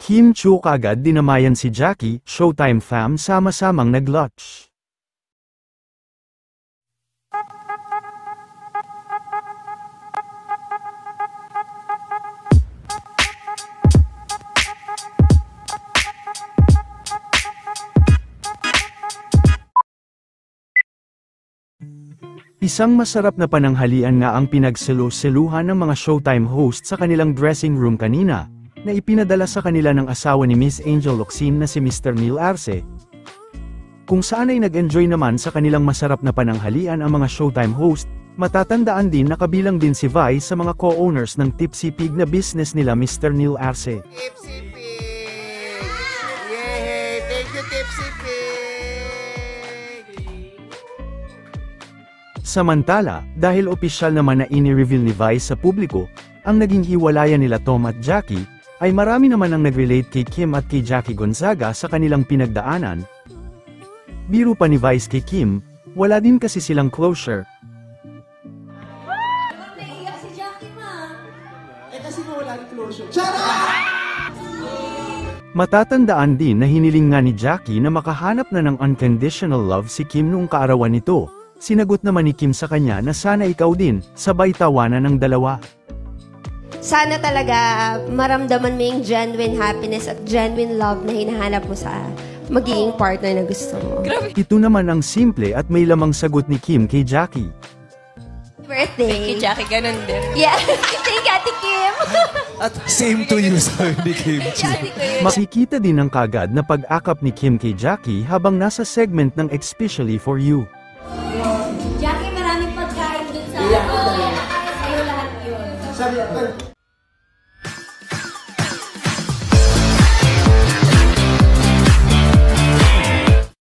Kim Chiu kaagad dinamayan si Jackie, Showtime fam sama-samang nag-lunch. Isang masarap na pananghalian nga ang pinagselo-seluhan ng mga Showtime host sa kanilang dressing room kanina, na ipinadala sa kanila ng asawa ni Miss Angel Locsin na si Mr. Neil Arce. Kung saan ay nag-enjoy naman sa kanilang masarap na pananghalian ang mga Showtime host, matatandaan din na kabilang din si Vi sa mga co-owners ng Tipsy Pig na business nila Mr. Neil Arce. Tipsy Pig! Yay! Thank you, Tipsy Pig! Samantala, dahil opisyal naman na ini-reveal ni Vi sa publiko, ang naging hiwalayan nila Tom at Jackie, ay marami naman ang nag-relate kay Kim at kay Jackie Gonzaga sa kanilang pinagdaanan. Biro pa ni Vice kay Kim, wala din kasi silang closure. Naiiyak si Jackie, ma. Kasi wala rin closure. Matatandaan din na hiniling nga ni Jackie na makahanap na ng unconditional love si Kim noong kaarawan nito. Sinagot naman ni Kim sa kanya na sana ikaw din, sabay tawanan ng dalawa. Sana talaga maramdaman mo yung genuine happiness at genuine love na hinahanap mo sa magiging partner na gusto mo. Ito naman ang simple at may lamang sagot ni Kim kay Jackie. Birthday. Kay Jackie, ganun din. Yeah. Thank you, Ate Kim. At same to you, sabi ni Kim Chiu. Makikita din ng kagad na pag-akap ni Kim kay Jackie habang nasa segment ng Especially for You.